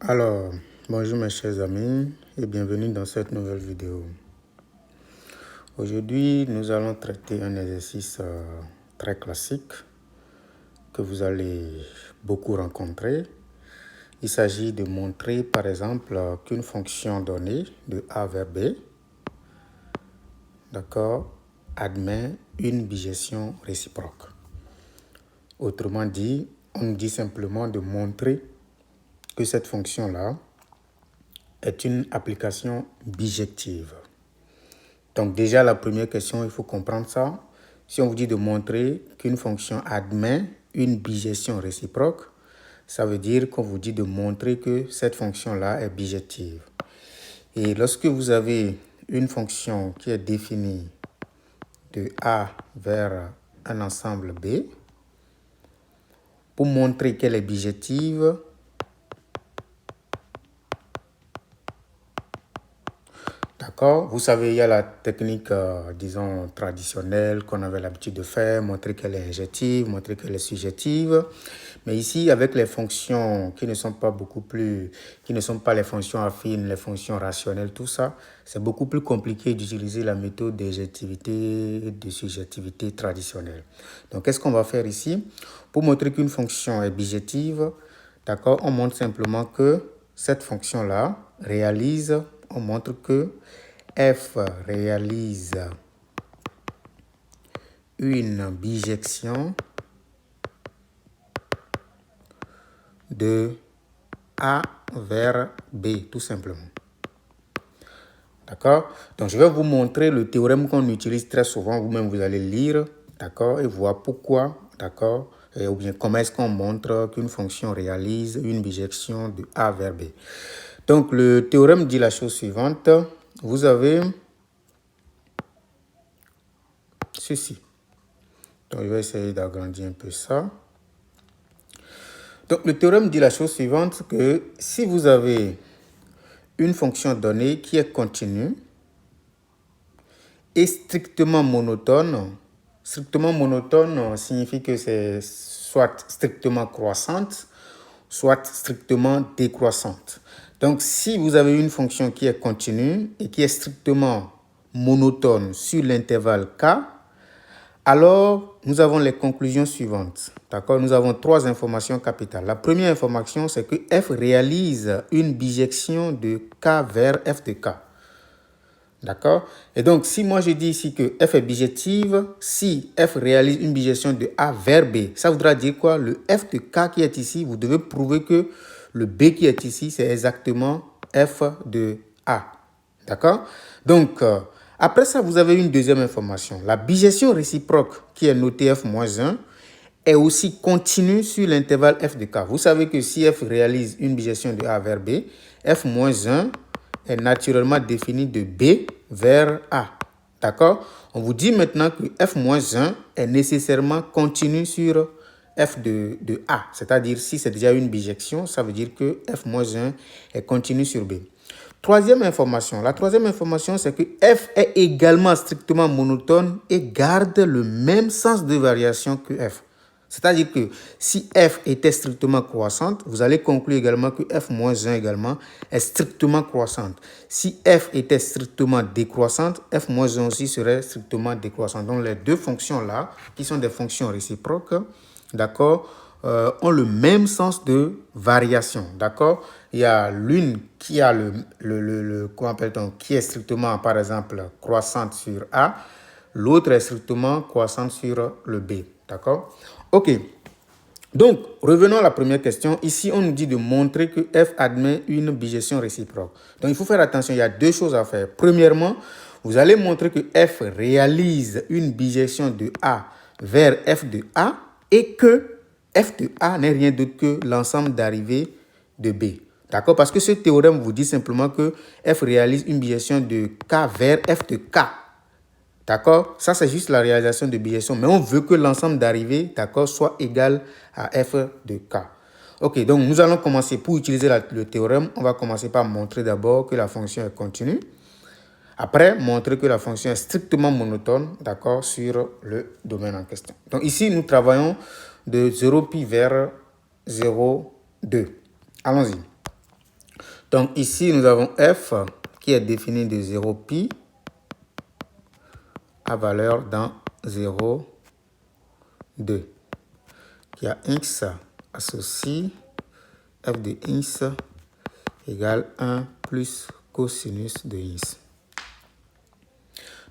Alors, bonjour mes chers amis et bienvenue dans cette nouvelle vidéo. Aujourd'hui, nous allons traiter un exercice très classique que vous allez beaucoup rencontrer. Il s'agit de montrer par exemple qu'une fonction donnée de A vers B, d'accord, admet une bijection réciproque. Autrement dit, on nous dit simplement de montrer que cette fonction-là est une application bijective. Donc déjà, la première question, il faut comprendre ça. Si on vous dit de montrer qu'une fonction admet une bijection réciproque, ça veut dire qu'on vous dit de montrer que cette fonction-là est bijective. Et lorsque vous avez une fonction qui est définie de A vers un ensemble B, pour montrer qu'elle est bijective, d'accord, vous savez, il y a la technique, disons, traditionnelle qu'on avait l'habitude de faire, montrer qu'elle est injective, montrer qu'elle est surjective. Mais ici, avec les fonctions qui ne sont pas les fonctions affines, les fonctions rationnelles, tout ça, c'est beaucoup plus compliqué d'utiliser la méthode d'injectivité et de surjectivité traditionnelle. Donc, qu'est-ce qu'on va faire ici? Pour montrer qu'une fonction est bijective, d'accord, on montre simplement que cette fonction-là on montre que f réalise une bijection de A vers B, tout simplement. D'accord? Donc, je vais vous montrer le théorème qu'on utilise très souvent. Vous-même, vous allez lire, d'accord, et voir pourquoi, d'accord, ou bien comment est-ce qu'on montre qu'une fonction réalise une bijection de A vers B. Donc, le théorème dit la chose suivante. Vous avez ceci. Donc, je vais essayer d'agrandir un peu ça. Donc, le théorème dit la chose suivante, que si vous avez une fonction donnée qui est continue et strictement monotone signifie que c'est soit strictement croissante, soit strictement décroissante. Donc, si vous avez une fonction qui est continue et qui est strictement monotone sur l'intervalle K, alors, nous avons les conclusions suivantes. D'accord? Nous avons trois informations capitales. La première information, c'est que f réalise une bijection de K vers f de K. D'accord? Et donc, si moi je dis ici que f est bijective, si f réalise une bijection de A vers B, ça voudra dire quoi? Le f de K qui est ici, vous devez prouver que le B qui est ici, c'est exactement f de A. D'accord? Donc, après ça, vous avez une deuxième information. La bijection réciproque, qui est notée f-1, est aussi continue sur l'intervalle f de K. Vous savez que si f réalise une bijection de A vers B, f-1 est naturellement défini de B vers A. D'accord? On vous dit maintenant que f-1 est nécessairement continu sur f de A. C'est-à-dire, si c'est déjà une bijection, ça veut dire que f-1 est continu sur B. Troisième information. La troisième information, c'est que f est également strictement monotone et garde le même sens de variation que f. C'est-à-dire que si f était strictement croissante, vous allez conclure également que f-1 également est strictement croissante. Si f était strictement décroissante, f-1 aussi serait strictement décroissante. Donc les deux fonctions-là, qui sont des fonctions réciproques, d'accord, ont le même sens de variation, d'accord? Il y a l'une qui a qui est strictement, par exemple, croissante sur A, l'autre est strictement croissante sur le B, d'accord? Ok, donc revenons à la première question. Ici, on nous dit de montrer que f admet une bijection réciproque. Donc, il faut faire attention, il y a deux choses à faire. Premièrement, vous allez montrer que f réalise une bijection de A vers f de A et que f de A n'est rien d'autre que l'ensemble d'arrivées de B. D'accord? Parce que ce théorème vous dit simplement que f réalise une bijection de K vers f de K. D'accord? Ça, c'est juste la réalisation de bijection. Mais on veut que l'ensemble d'arrivées, d'accord, soit égal à f de K. Ok, donc nous allons commencer. Pour utiliser le théorème, on va commencer par montrer d'abord que la fonction est continue. Après, montrer que la fonction est strictement monotone, d'accord, sur le domaine en question. Donc ici, nous travaillons de 0 pi vers 0,2. Allons-y. Donc ici, nous avons f qui est défini de 0 pi à valeur dans 0, 2. Qui a x associe f de x égale 1 plus cosinus de x.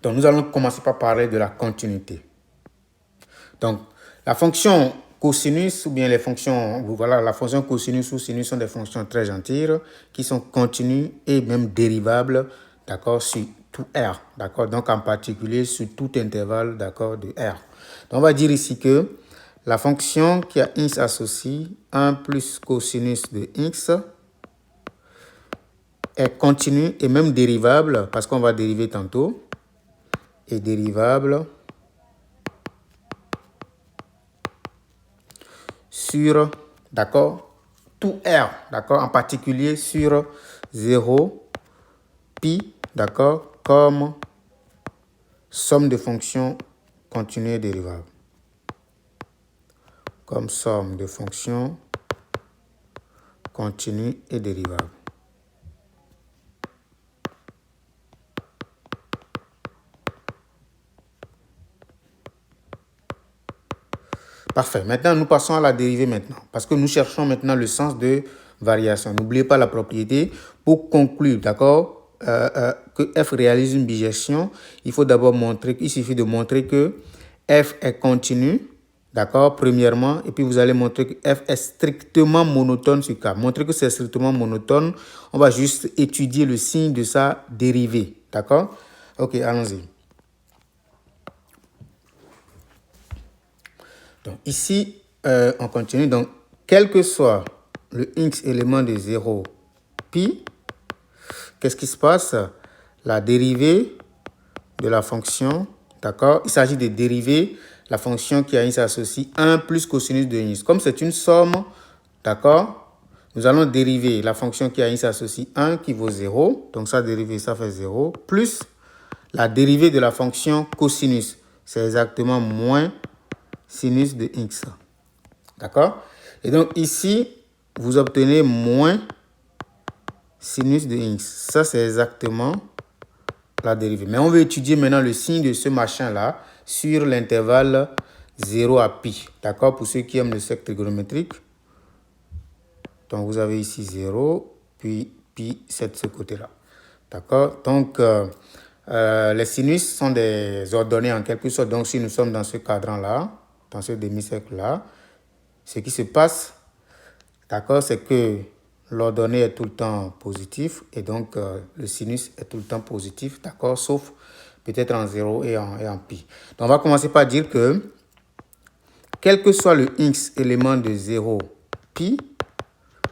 Donc nous allons commencer par parler de la continuité. Donc la fonction cosinus ou bien les fonctions, voilà, la fonction cosinus ou sinus sont des fonctions très gentilles qui sont continues et même dérivables, d'accord, sur tout R, d'accord, donc en particulier sur tout intervalle, d'accord, de R. Donc on va dire ici que la fonction qui a x associé 1 plus cosinus de x est continue et même dérivable, parce qu'on va dériver tantôt, est dérivable sur, d'accord, tout R, d'accord, en particulier sur 0, pi, d'accord, comme somme de fonctions continues et dérivables. Comme somme de fonctions continues et dérivables. Parfait. Maintenant, nous passons à la dérivée maintenant. Parce que nous cherchons maintenant le sens de variation. N'oubliez pas la propriété. Pour conclure, d'accord, que f réalise une bijection, il faut d'abord montrer, il suffit de montrer que f est continu, d'accord, premièrement, et puis vous allez montrer que f est strictement monotone sur K. Montrer que c'est strictement monotone, on va juste étudier le signe de sa dérivée, d'accord? Ok, allons-y. Donc ici, on continue. Donc, quel que soit le x élément de 0 pi, qu'est-ce qui se passe? La dérivée de la fonction, d'accord? Il s'agit de dériver la fonction qui a x associé 1 plus cosinus de x. Comme c'est une somme, d'accord? Nous allons dériver la fonction qui a x associé 1 qui vaut 0. Donc ça dérivé, ça fait 0. Plus la dérivée de la fonction cosinus. C'est exactement moins sinus de x. D'accord? Et donc ici, vous obtenez moins sinus de x. Ça, c'est exactement la dérivée. Mais on veut étudier maintenant le signe de ce machin-là sur l'intervalle 0 à pi. D'accord? Pour ceux qui aiment le cercle trigonométrique. Donc, vous avez ici 0, puis pi, c'est de ce côté-là. D'accord? Donc, les sinus sont des ordonnées en quelque sorte. Donc, si nous sommes dans ce cadran-là, dans ce demi-cercle-là, ce qui se passe, d'accord, c'est que l'ordonnée est tout le temps positif et donc le sinus est tout le temps positif, d'accord, sauf peut-être en 0 et en pi. Donc, on va commencer par dire que quel que soit le x élément de 0 pi,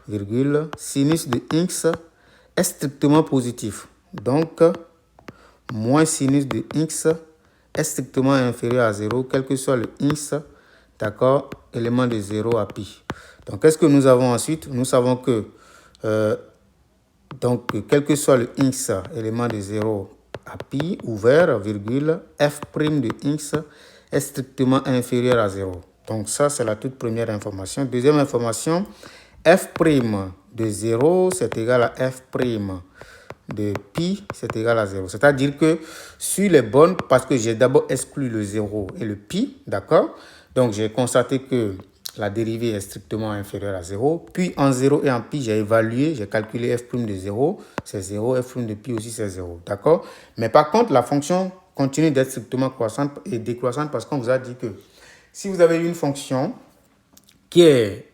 virgule, sinus de x est strictement positif. Donc, moins sinus de x est strictement inférieur à 0, quel que soit le x, d'accord, élément de 0 à pi. Donc, qu'est-ce que nous avons ensuite? Nous savons que, donc, quel que soit le x, élément de 0 à pi, ouvert, virgule, f' de x est strictement inférieur à 0. Donc, ça, c'est la toute première information. Deuxième information, f' de 0, c'est égal à f' de pi, c'est égal à 0. C'est-à-dire que sur les bornes, parce que j'ai d'abord exclu le 0 et le pi, d'accord? Donc, j'ai constaté que la dérivée est strictement inférieure à 0. Puis, en 0 et en pi, j'ai évalué, j'ai calculé f' de 0, c'est 0, f' de pi aussi, c'est 0, d'accord? Mais par contre, la fonction continue d'être strictement croissante et décroissante parce qu'on vous a dit que si vous avez une fonction qui est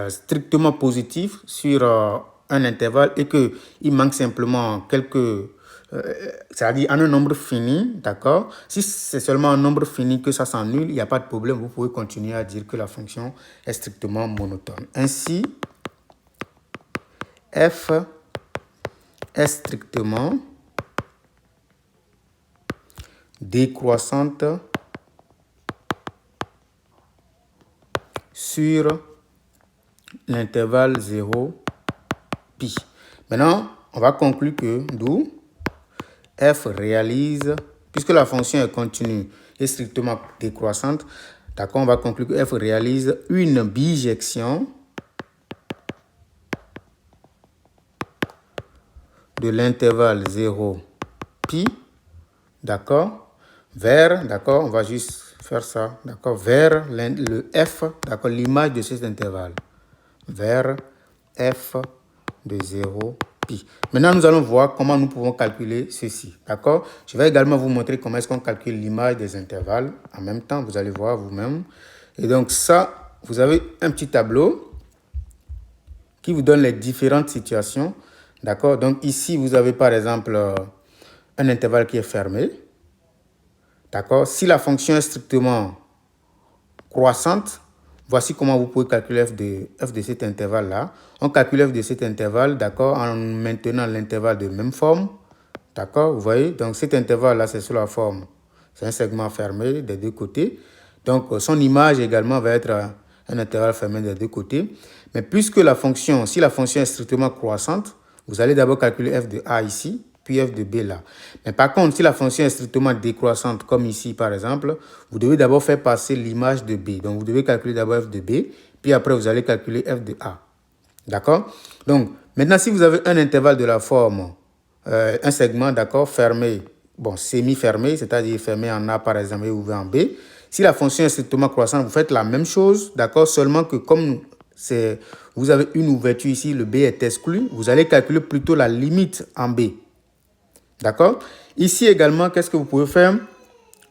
strictement positive sur un intervalle et qu'il manque simplement quelques... c'est-à-dire en un nombre fini, d'accord? Si c'est seulement un nombre fini que ça s'annule, il n'y a pas de problème. Vous pouvez continuer à dire que la fonction est strictement monotone. Ainsi, f est strictement décroissante sur l'intervalle 0, pi. Maintenant, on va conclure que d'où f réalise, puisque la fonction est continue et strictement décroissante, d'accord, on va conclure que f réalise une bijection de l'intervalle 0, pi, d'accord, vers, d'accord, on va juste faire ça, d'accord, vers le f, d'accord, l'image de cet intervalle, vers f de 0, pi. Maintenant, nous allons voir comment nous pouvons calculer ceci, d'accord. Je vais également vous montrer comment est-ce qu'on calcule l'image des intervalles en même temps, vous allez voir vous-même. Et donc ça, vous avez un petit tableau qui vous donne les différentes situations, d'accord. Donc ici, vous avez par exemple un intervalle qui est fermé, d'accord. Si la fonction est strictement croissante, voici comment vous pouvez calculer f de cet intervalle-là. On calcule f de cet intervalle, d'accord, en maintenant l'intervalle de même forme, d'accord, vous voyez. Donc cet intervalle-là, c'est sous la forme, c'est un segment fermé des deux côtés. Donc son image également va être un intervalle fermé des deux côtés. Mais puisque la fonction, si la fonction est strictement croissante, vous allez d'abord calculer f de a ici, puis f de b là. Mais par contre, si la fonction est strictement décroissante, comme ici par exemple, vous devez d'abord faire passer l'image de b. Donc vous devez calculer d'abord f de b, puis après vous allez calculer f de a. D'accord? Donc maintenant, si vous avez un intervalle de la forme, un segment, d'accord, fermé, bon, semi-fermé, c'est-à-dire fermé en a par exemple et ouvert en b, si la fonction est strictement croissante, vous faites la même chose, d'accord, seulement que comme vous avez une ouverture ici, le b est exclu, vous allez calculer plutôt la limite en b. D'accord? Ici également, qu'est-ce que vous pouvez faire?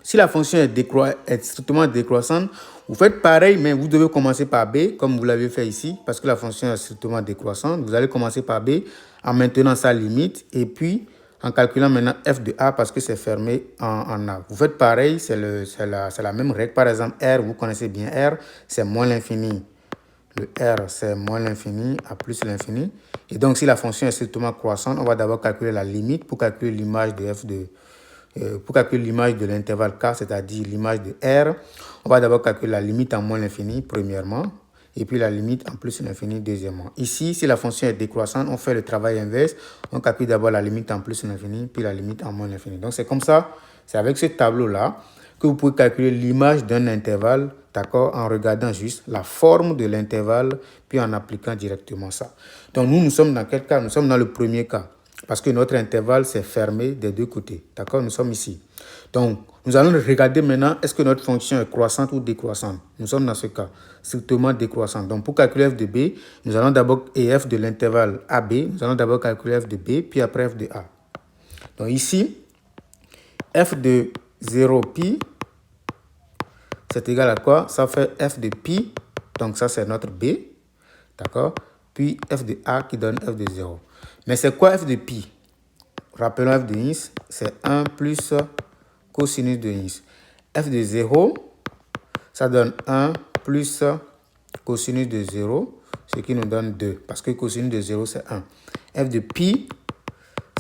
Si la fonction est strictement décroissante, vous faites pareil, mais vous devez commencer par b, comme vous l'avez fait ici, parce que la fonction est strictement décroissante. Vous allez commencer par b en maintenant sa limite, et puis en calculant maintenant f de a, parce que c'est fermé en a. Vous faites pareil, c'est la même règle. Par exemple, r, vous connaissez bien r, c'est moins l'infini. Le r, c'est moins l'infini à plus l'infini. Et donc, si la fonction est strictement croissante, on va d'abord calculer la limite pour calculer l'image de f de... pour calculer l'image de l'intervalle k, c'est-à-dire l'image de r, on va d'abord calculer la limite en moins l'infini, premièrement, et puis la limite en plus l'infini, deuxièmement. Ici, si la fonction est décroissante, on fait le travail inverse. On calcule d'abord la limite en plus l'infini, puis la limite en moins l'infini. Donc, c'est comme ça, c'est avec ce tableau-là que vous pouvez calculer l'image d'un intervalle, d'accord, en regardant juste la forme de l'intervalle, puis en appliquant directement ça. Donc, nous sommes dans quel cas? Nous sommes dans le premier cas, parce que notre intervalle, c'est fermé des deux côtés, d'accord? Nous sommes ici. Donc, nous allons regarder maintenant, est-ce que notre fonction est croissante ou décroissante? Nous sommes dans ce cas, strictement décroissante. Donc, pour calculer f de b, nous allons d'abord, et f de l'intervalle AB, nous allons d'abord calculer f de b, puis après f de a. Donc, ici, f de 0 pi, c'est égal à quoi? Ça fait f de pi, donc ça c'est notre b, d'accord? Puis f de a qui donne f de 0. Mais c'est quoi f de pi? Rappelons f de ins, c'est 1 plus cosinus de ins. F de 0, ça donne 1 plus cosinus de 0, ce qui nous donne 2, parce que cosinus de 0 c'est 1. F de pi,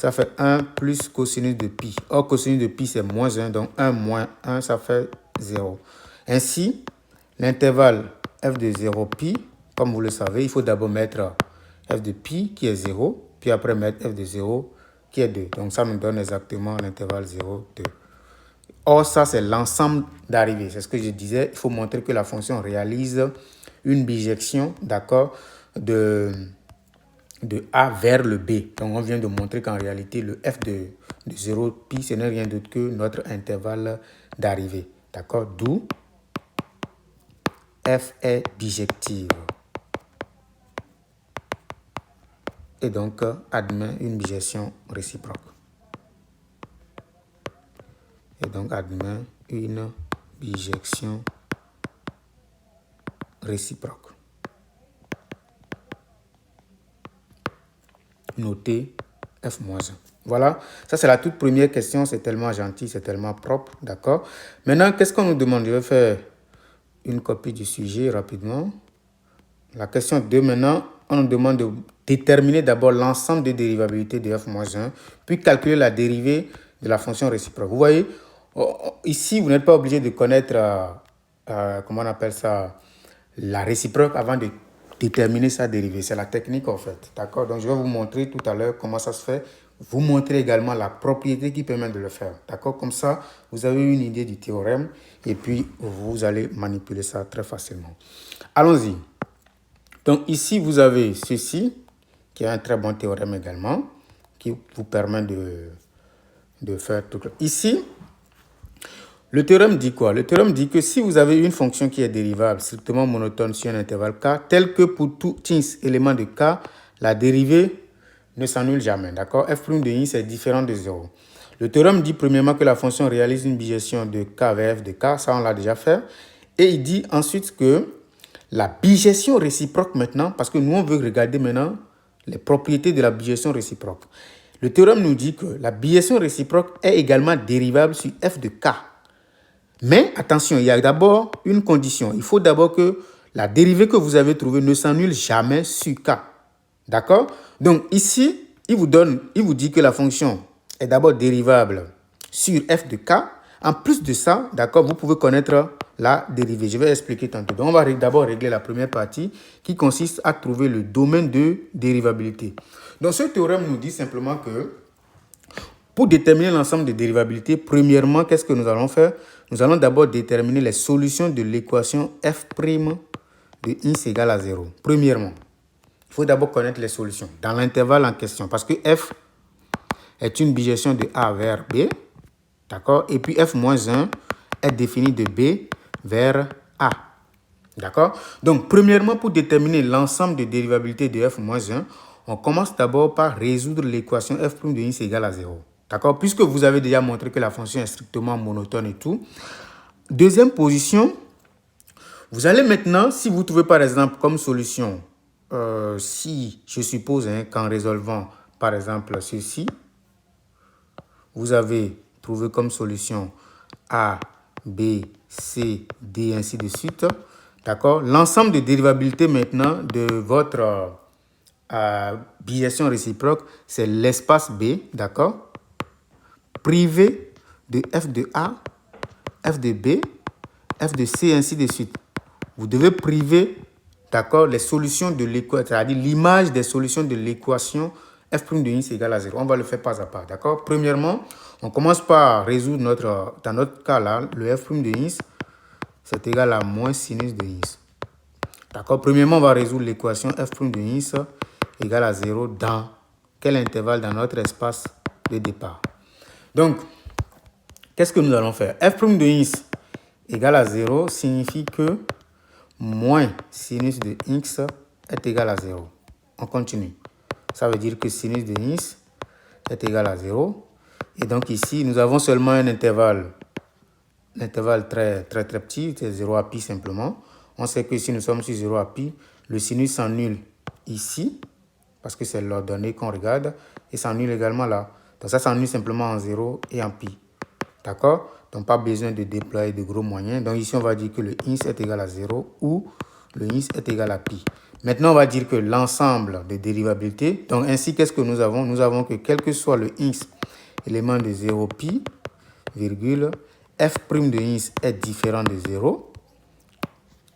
ça fait 1 plus cosinus de pi. Or, cosinus de pi, c'est moins 1. Donc, 1 moins 1, ça fait 0. Ainsi, l'intervalle f de 0 pi, comme vous le savez, il faut d'abord mettre f de pi qui est 0, puis après mettre f de 0 qui est 2. Donc, ça nous donne exactement l'intervalle 0, 2. Or, ça, c'est l'ensemble d'arrivées. C'est ce que je disais. Il faut montrer que la fonction réalise une bijection, d'accord, de A vers le B. Donc, on vient de montrer qu'en réalité, le f de 0 pi, ce n'est rien d'autre que notre intervalle d'arrivée. D'accord? D'où f est bijective. Et donc, admet une bijection réciproque. Et donc, admet une bijection réciproque. Notez f-1. Voilà, ça c'est la toute première question, c'est tellement gentil, c'est tellement propre, d'accord? Maintenant, qu'est-ce qu'on nous demande? Je vais faire une copie du sujet rapidement. La question 2, maintenant, on nous demande de déterminer d'abord l'ensemble des dérivabilités de f-1, puis calculer la dérivée de la fonction réciproque. Vous voyez, ici, vous n'êtes pas obligé de connaître, comment on appelle ça, la réciproque avant de déterminer sa dérivée. C'est la technique en fait. D'accord? Donc, je vais vous montrer tout à l'heure comment ça se fait. Vous montrer également la propriété qui permet de le faire. D'accord? Comme ça, vous avez une idée du théorème et puis vous allez manipuler ça très facilement. Allons-y. Donc, ici, vous avez ceci, qui est un très bon théorème également, qui vous permet de faire tout. Ici, le théorème dit quoi? Le théorème dit que si vous avez une fonction qui est dérivable strictement monotone sur un intervalle k, tel que pour tout x élément de k, la dérivée ne s'annule jamais. D'accord? F' de x est différent de 0. Le théorème dit premièrement que la fonction réalise une bijection de k vers f de k. Ça, on l'a déjà fait. Et il dit ensuite que la bijection réciproque maintenant, parce que nous, on veut regarder maintenant les propriétés de la bijection réciproque. Le théorème nous dit que la bijection réciproque est également dérivable sur f de k. Mais attention, il y a d'abord une condition. Il faut d'abord que la dérivée que vous avez trouvée ne s'annule jamais sur k. D'accord? Donc ici, il vous dit que la fonction est d'abord dérivable sur f de k. En plus de ça, d'accord, vous pouvez connaître la dérivée. Je vais expliquer tantôt. Donc on va d'abord régler la première partie qui consiste à trouver le domaine de dérivabilité. Donc ce théorème nous dit simplement que pour déterminer l'ensemble des dérivabilités, premièrement, qu'est-ce que nous allons faire? Nous allons d'abord déterminer les solutions de l'équation f' de x égale à 0. Premièrement, il faut d'abord connaître les solutions dans l'intervalle en question parce que f est une bijection de A vers B, d'accord? Et puis f moins 1 est défini de B vers A, d'accord? Donc, premièrement, pour déterminer l'ensemble des dérivabilités de f moins 1, on commence d'abord par résoudre l'équation f' de x égale à 0, d'accord? Puisque vous avez déjà montré que la fonction est strictement monotone et tout. Deuxième position, vous allez maintenant, si vous trouvez par exemple comme solution, si je suppose qu'en résolvant par exemple ceci, vous avez trouvé comme solution A, B, C, D, ainsi de suite. D'accord? L'ensemble de dérivabilités maintenant de votre bijection réciproque, c'est l'espace B, d'accord? Privé de f de A, f de B, f de C, ainsi de suite. Vous devez priver, d'accord, les solutions de l'équation, c'est-à-dire l'image des solutions de l'équation f' de x égale à 0. On va le faire pas à pas, d'accord? Premièrement, on commence par résoudre dans notre cas là, le f' de x, c'est égal à moins sinus de x. D'accord? Premièrement, on va résoudre l'équation f' de x égale à 0 dans quel intervalle dans notre espace de départ. Donc, qu'est-ce que nous allons faire? F' de x égale à 0 signifie que moins sinus de x est égal à 0. On continue. Ça veut dire que sinus de x est égal à 0. Et donc ici, nous avons seulement un intervalle. L'intervalle très petit, c'est 0 à pi simplement. On sait que si nous sommes sur 0 à pi, le sinus s'annule ici, parce que c'est l'ordonnée qu'on regarde, et s'annule également là. Donc ça s'annule simplement en 0 et en pi. D'accord? Donc pas besoin de déployer de gros moyens. Donc ici, on va dire que le x est égal à 0 ou le x est égal à pi. Maintenant, on va dire que l'ensemble des dérivabilités, donc ainsi, qu'est-ce que nous avons? Nous avons que quel que soit le x élément de 0 pi, virgule, f' de x est différent de 0.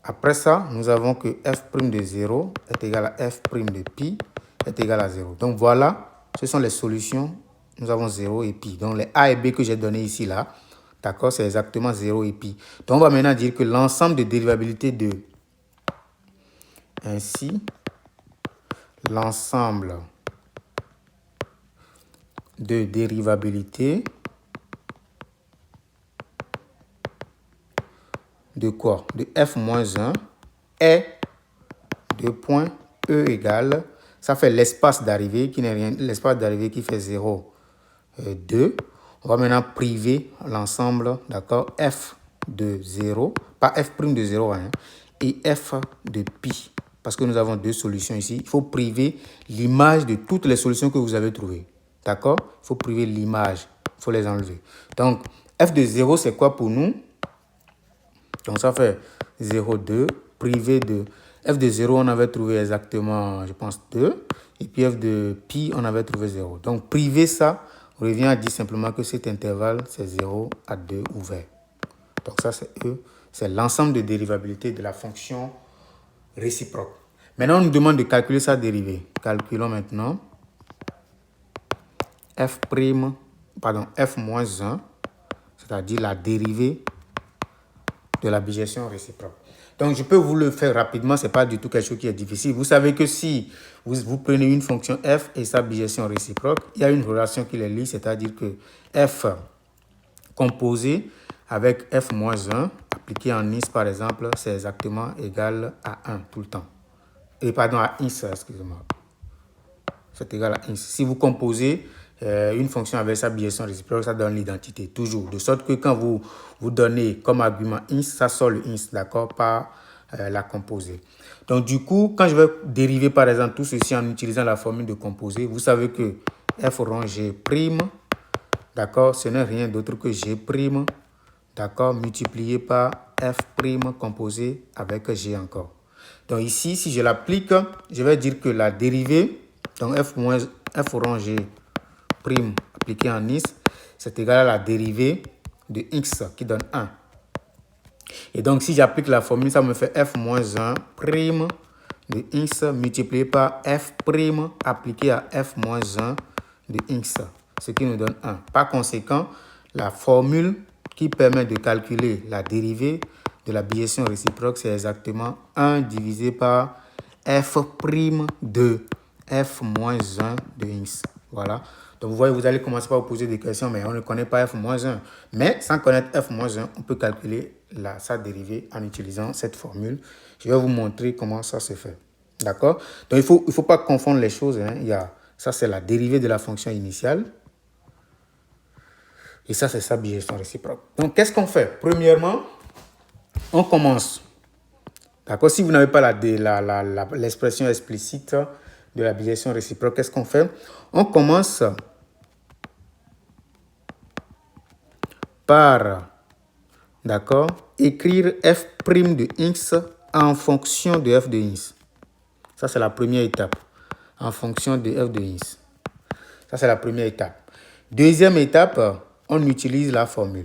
Après ça, nous avons que f' de 0 est égal à f' de pi est égal à 0. Donc voilà, ce sont les solutions. Nous avons 0 et pi. Donc les a et b que j'ai donné ici là, d'accord, c'est exactement 0 et pi. Donc on va maintenant dire que l'ensemble des dérivabilités de ainsi, l'ensemble de dérivabilité de quoi? De f moins 1 est de point E égale, ça fait l'espace d'arrivée qui n'est rien, l'espace d'arrivée qui fait 0, 2. On va maintenant priver l'ensemble, d'accord, f de 0, pas f' de 0, hein, et f de pi. Parce que nous avons deux solutions ici. Il faut priver l'image de toutes les solutions que vous avez trouvées. D'accord? Il faut priver l'image. Il faut les enlever. Donc, f de 0, c'est quoi pour nous? Donc, ça fait 0, 2. Privé de f de 0, on avait trouvé exactement, je pense, 2. Et puis f de pi, on avait trouvé 0. Donc, priver ça, on revient à dire simplement que cet intervalle, c'est 0 à 2 ouvert. Donc, ça, c'est E. C'est l'ensemble de dérivabilité de la fonction réciproque. Maintenant, on nous demande de calculer sa dérivée. Calculons maintenant f' moins 1, c'est-à-dire la dérivée de la bijection réciproque. Donc, je peux vous le faire rapidement, ce n'est pas du tout quelque chose qui est difficile. Vous savez que si vous prenez une fonction f et sa bijection réciproque, il y a une relation qui les lie, c'est-à-dire que f composé avec f moins 1, appliqué en is par exemple, c'est exactement égal à 1 tout le temps. Et pardon, à is, excusez-moi. C'est égal à ins. Si vous composez une fonction avec sa bijection réciproque, ça donne l'identité, toujours. De sorte que quand vous donnez comme argument ins, ça sort le ins, d'accord, par la composée. Donc, du coup, quand je vais dériver, par exemple, tout ceci en utilisant la formule de composée, vous savez que f rond g', d'accord, ce n'est rien d'autre que g', d'accord, multiplié par f' composé avec g encore. Donc, ici, si je l'applique, je vais dire que la dérivée, donc f rond g' appliqué en is, c'est égal à la dérivée de x qui donne 1. Et donc, si j'applique la formule, ça me fait f moins 1' de x multiplié par f' appliqué à f moins 1 de x, ce qui nous donne 1. Par conséquent, la formule qui permet de calculer la dérivée de la bijection réciproque, c'est exactement 1 divisé par f' de f moins 1 de x. Voilà. Donc, vous voyez, vous allez commencer par vous poser des questions, mais on ne connaît pas f moins 1. Mais sans connaître f moins 1, on peut calculer sa dérivée en utilisant cette formule. Je vais vous montrer comment ça se fait. D'accord? Donc, il ne faut pas confondre les choses. Hein. Ça, c'est la dérivée de la fonction initiale. Et ça, c'est sa bijection réciproque. Donc, qu'est-ce qu'on fait? Premièrement, on commence. D'accord? Si vous n'avez pas l'expression explicite de la bijection réciproque, qu'est-ce qu'on fait? On commence par, d'accord, écrire f' de x en fonction de f de x. Ça, c'est la première étape. En fonction de f de x. Ça, c'est la première étape. Deuxième étape, on utilise la formule.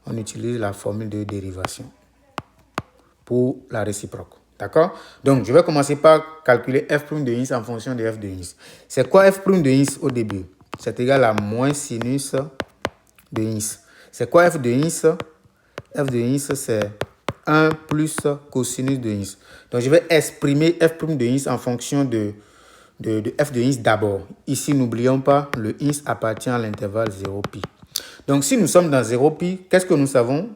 On utilise la formule de dérivation pour la réciproque. D'accord? Donc, je vais commencer par calculer f' de x en fonction de f de x. C'est quoi f' de x au début? C'est égal à moins sinus de x. C'est quoi f de x? F de x, c'est 1 plus cosinus de x. Donc, je vais exprimer f' de x en fonction de f de x d'abord. Ici, n'oublions pas, le x appartient à l'intervalle 0pi. Donc, si nous sommes dans 0pi, qu'est-ce que nous savons?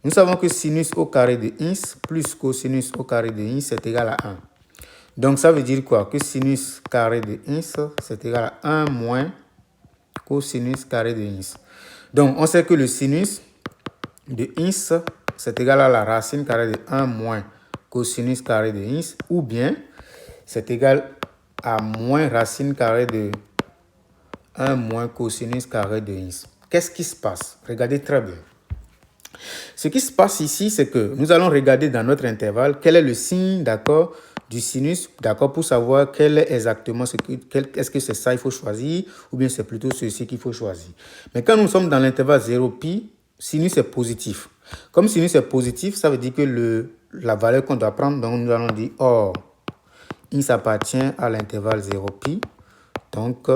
Nous savons que sinus au carré de x plus cosinus au carré de x, c'est égal à 1. Donc, ça veut dire quoi? Que sinus carré de x, c'est égal à 1 moins cosinus carré de x. Donc, on sait que le sinus de x, c'est égal à la racine carrée de 1 moins cosinus carré de x, ou bien c'est égal à moins racine carrée de 1 moins cosinus carré de x. Qu'est-ce qui se passe? Regardez très bien. Ce qui se passe ici, c'est que nous allons regarder dans notre intervalle quel est le signe, d'accord, du sinus, d'accord, pour savoir quel est exactement est-ce que c'est ça qu'il faut choisir ou bien c'est plutôt ceci qu'il faut choisir. Mais quand nous sommes dans l'intervalle 0pi, sinus est positif. Comme sinus est positif, ça veut dire que la valeur qu'on doit prendre, donc nous allons dire, or, x appartient à l'intervalle 0pi, donc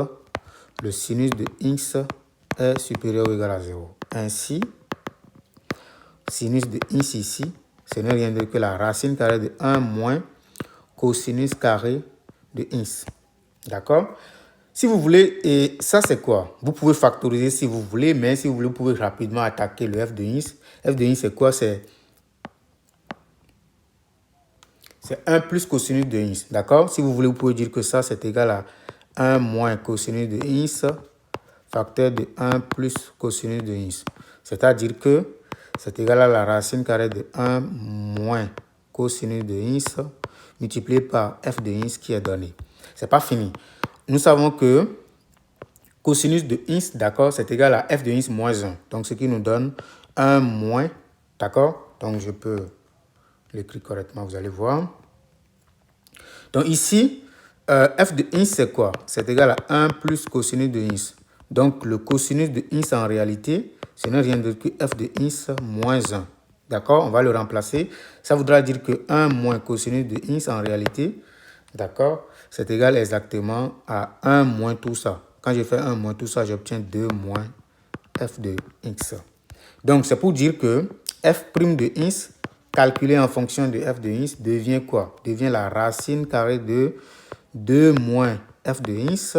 le sinus de x est supérieur ou égal à 0. Ainsi, sinus de x ici, ce n'est rien d'autre que la racine carrée de 1 moins cosinus carré de x. D'accord? Si vous voulez, et ça c'est quoi? Vous pouvez factoriser si vous voulez, mais si vous voulez, vous pouvez rapidement attaquer le f de x. F de x c'est quoi? C'est 1 plus cosinus de x. D'accord? Si vous voulez, vous pouvez dire que ça c'est égal à 1 moins cosinus de x facteur de 1 plus cosinus de x. C'est-à-dire que c'est égal à la racine carrée de 1 moins cosinus de x multiplié par f de x qui est donné. Ce n'est pas fini. Nous savons que cosinus de x, d'accord, c'est égal à f de x moins 1. Donc, ce qui nous donne 1 moins, d'accord? Donc, je peux l'écrire correctement, vous allez voir. Donc, ici, f de x, c'est quoi? C'est égal à 1 plus cosinus de x. Donc, le cosinus de x, en réalité, ce n'est rien d'autre que f de x moins 1. D'accord? On va le remplacer. Ça voudra dire que 1 moins cosinus de x, en réalité, d'accord, c'est égal exactement à 1 moins tout ça. Quand je fais 1 moins tout ça, j'obtiens 2 moins f de x. Donc, c'est pour dire que f' de x calculé en fonction de f de x devient quoi? Devient la racine carrée de 2 moins f de x.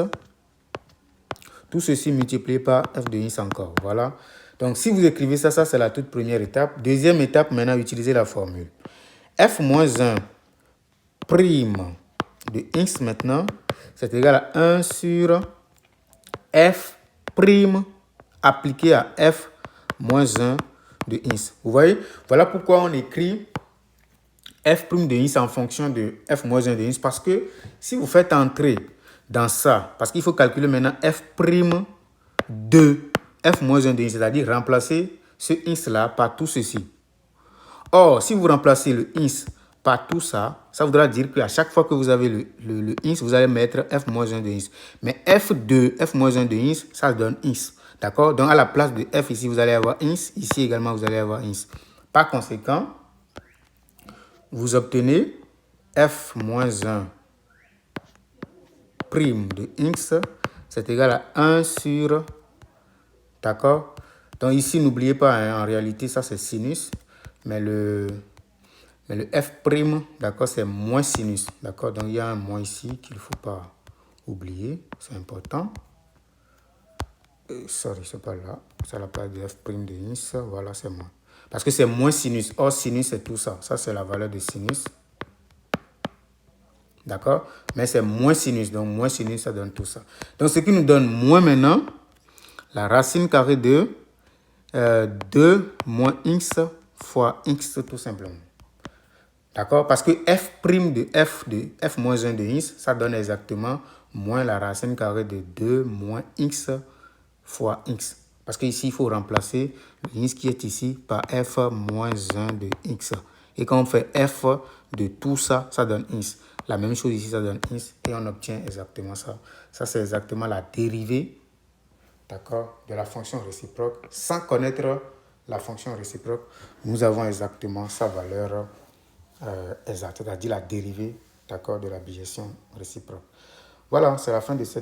Tout ceci multiplié par f de x encore. Voilà. Donc, si vous écrivez ça, ça c'est la toute première étape. Deuxième étape, maintenant, utilisez la formule. F moins 1 prime de x maintenant, c'est égal à 1 sur f prime appliqué à f moins 1 de x. Vous voyez? Voilà pourquoi on écrit f prime de x en fonction de f moins 1 de x. Parce que si vous faites entrer dans ça, parce qu'il faut calculer maintenant f prime de f moins 1 de x, c'est-à-dire remplacer ce x-là par tout ceci. Or, si vous remplacez le x par tout ça, ça voudra dire qu'à chaque fois que vous avez le x, vous allez mettre f moins 1 de x. Mais f moins 1 de x, ça donne x. D'accord? Donc, à la place de f ici, vous allez avoir x. Ici également, vous allez avoir x. Par conséquent, vous obtenez f moins 1 prime de x, c'est égal à 1 sur... D'accord? Donc ici, n'oubliez pas, hein, en réalité, ça c'est sinus. Mais le f', d'accord, c'est moins sinus. D'accord? Donc il y a un moins ici qu'il ne faut pas oublier. C'est important. Sorry, c'est pas là. C'est à la place de f' de x. Voilà, c'est moins. Parce que c'est moins sinus. Or, sinus, c'est tout ça. Ça, c'est la valeur de sinus. D'accord? Mais c'est moins sinus. Donc, moins sinus, ça donne tout ça. Donc, ce qui nous donne moins maintenant, la racine carrée de 2 moins x fois x tout simplement. D'accord? Parce que f' moins 1 de x, ça donne exactement moins la racine carrée de 2 moins x fois x. Parce qu'ici, il faut remplacer le x qui est ici par f moins 1 de x. Et quand on fait f de tout ça, ça donne x. La même chose ici, ça donne x. Et on obtient exactement ça. Ça, c'est exactement la dérivée, d'accord, de la fonction réciproque. Sans connaître la fonction réciproque, nous avons exactement sa valeur exacte, c'est-à-dire la dérivée, d'accord, de la bijection réciproque. Voilà, c'est la fin de cette vidéo.